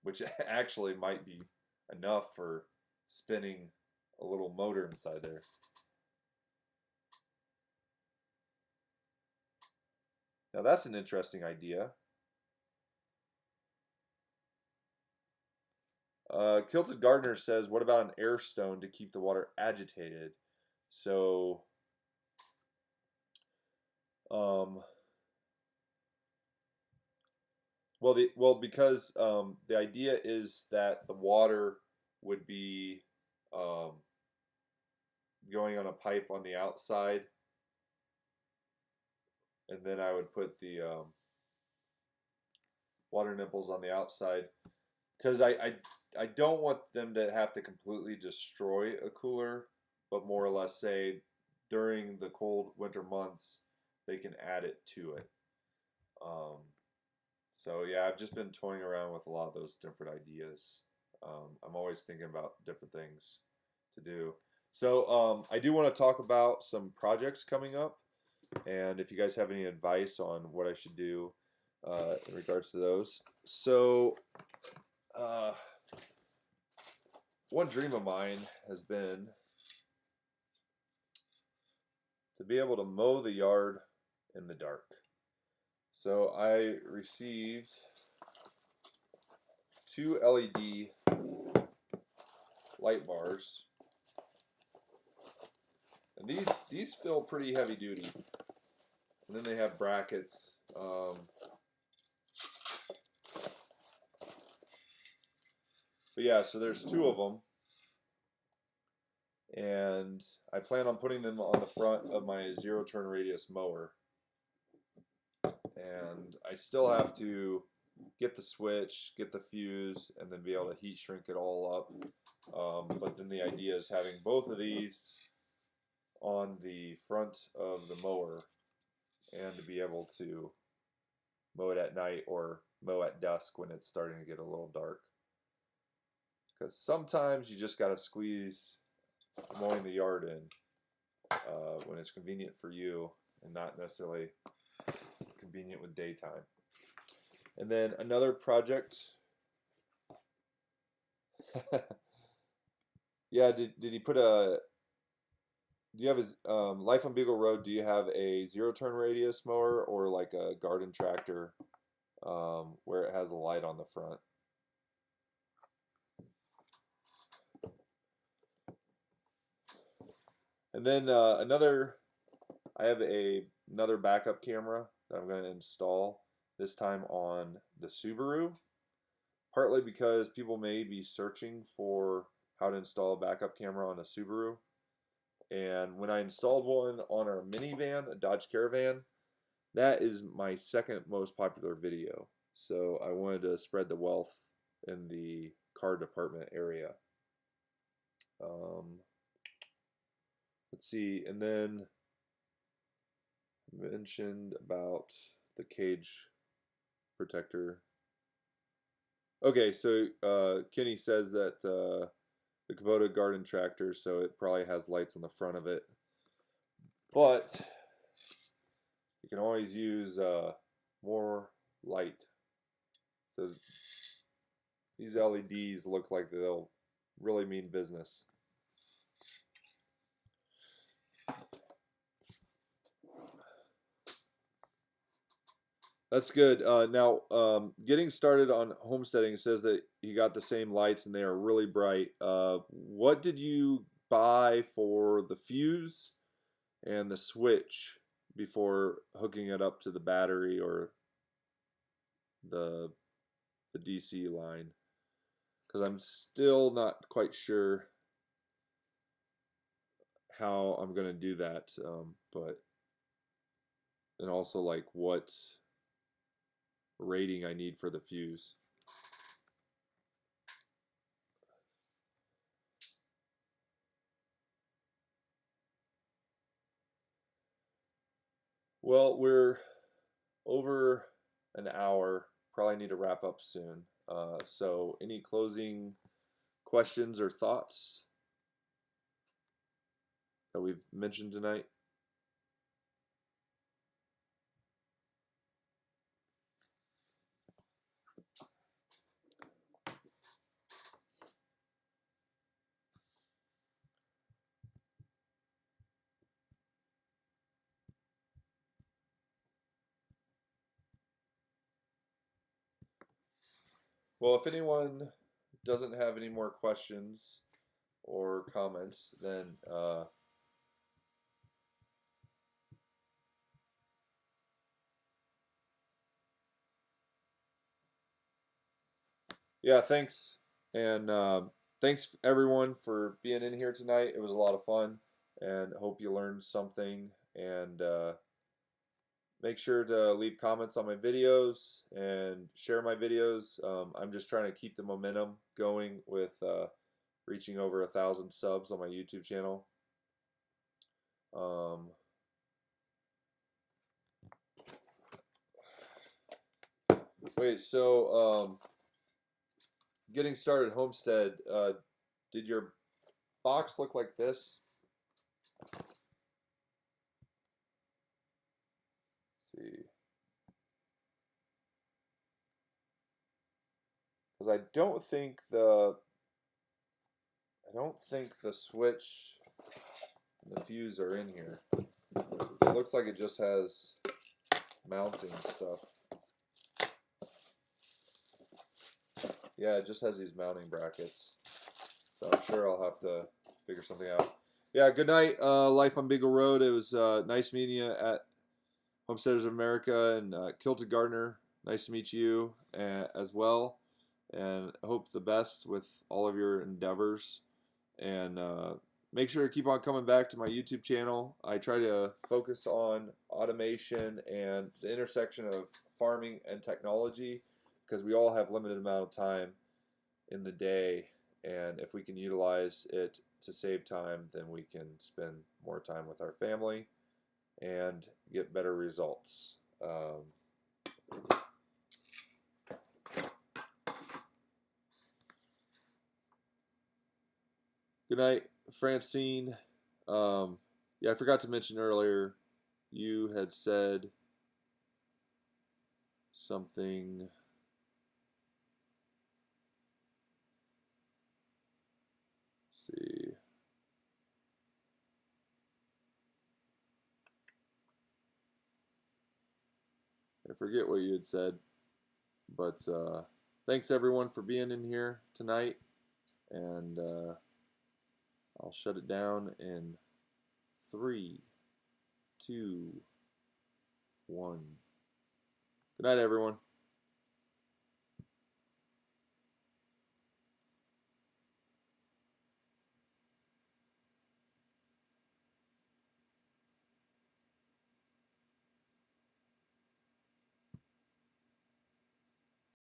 Speaker 1: which actually might be enough for spinning a little motor inside there. Now that's an interesting idea. Kilted Gardener says, what about an air stone to keep the water agitated? So, because the idea is that the water would be going on a pipe on the outside, and then I would put the water nipples on the outside, because I don't want them to have to completely destroy a cooler, but more or less say during the cold winter months they can add it to it. So yeah, I've just been toying around with a lot of those different ideas. I'm always thinking about different things to do. So I do want to talk about some projects coming up, and if you guys have any advice on what I should do in regards to those. So one dream of mine has been to be able to mow the yard in the dark. So I received 2 LED light bars, and these feel pretty heavy duty. And then they have brackets. But yeah, so there's 2 of them, and I plan on putting them on the front of my 0-turn radius mower. And I still have to get the switch, get the fuse, and then be able to heat shrink it all up. But then the idea is having both of these on the front of the mower, and to be able to mow it at night or mow at dusk when it's starting to get a little dark. Because sometimes you just got to squeeze mowing the yard in when it's convenient for you and not necessarily convenient with daytime. And then another project. Yeah, did he put a... Do you have his Life on Beagle Road? Do you have a 0-turn radius mower or like a garden tractor where it has a light on the front? And then I have another backup camera that I'm going to install, this time on the Subaru, partly because people may be searching for how to install a backup camera on a Subaru. And when I installed one on our minivan, a Dodge Caravan, that is my second most popular video. So I wanted to spread the wealth in the car department area. Let's see, and then mentioned about the cage protector. Okay, so Kenny says that the Kubota garden tractor, so it probably has lights on the front of it, but you can always use more light. So these LEDs look like they'll really mean business. That's good. Now, getting started on homesteading, says that he got the same lights and they are really bright. What did you buy for the fuse and the switch before hooking it up to the battery or the DC line? Because I'm still not quite sure how I'm going to do that. And also like what rating I need for the fuse. Well, we're over an hour. Probably need to wrap up soon. So any closing questions or thoughts that we've mentioned tonight? Well, if anyone doesn't have any more questions or comments, then yeah, thanks. And thanks everyone for being in here tonight. It was a lot of fun, and hope you learned something. And make sure to leave comments on my videos and share my videos. I'm just trying to keep the momentum going with reaching over 1,000 subs on my YouTube channel. Wait, so getting started Homestead, did your box look like this? Let's see. Because I don't think the switch and the fuse are in here. It looks like it just has mounting stuff. Yeah, it just has these mounting brackets. So I'm sure I'll have to figure something out. Yeah, good night, Life on Beagle Road. It was nice meeting you at Homesteaders of America, and Kilted Gardner. Nice to meet you as well. And I hope the best with all of your endeavors. And make sure to keep on coming back to my YouTube channel. I try to focus on automation and the intersection of farming and technology, because we all have limited amount of time in the day, and if we can utilize it to save time, then we can spend more time with our family and get better results. Good night, Francine. Yeah, I forgot to mention earlier, you had said something. Let's see. I forget what you had said, but thanks everyone for being in here tonight, and I'll shut it down in 3, 2, 1. Good night, everyone.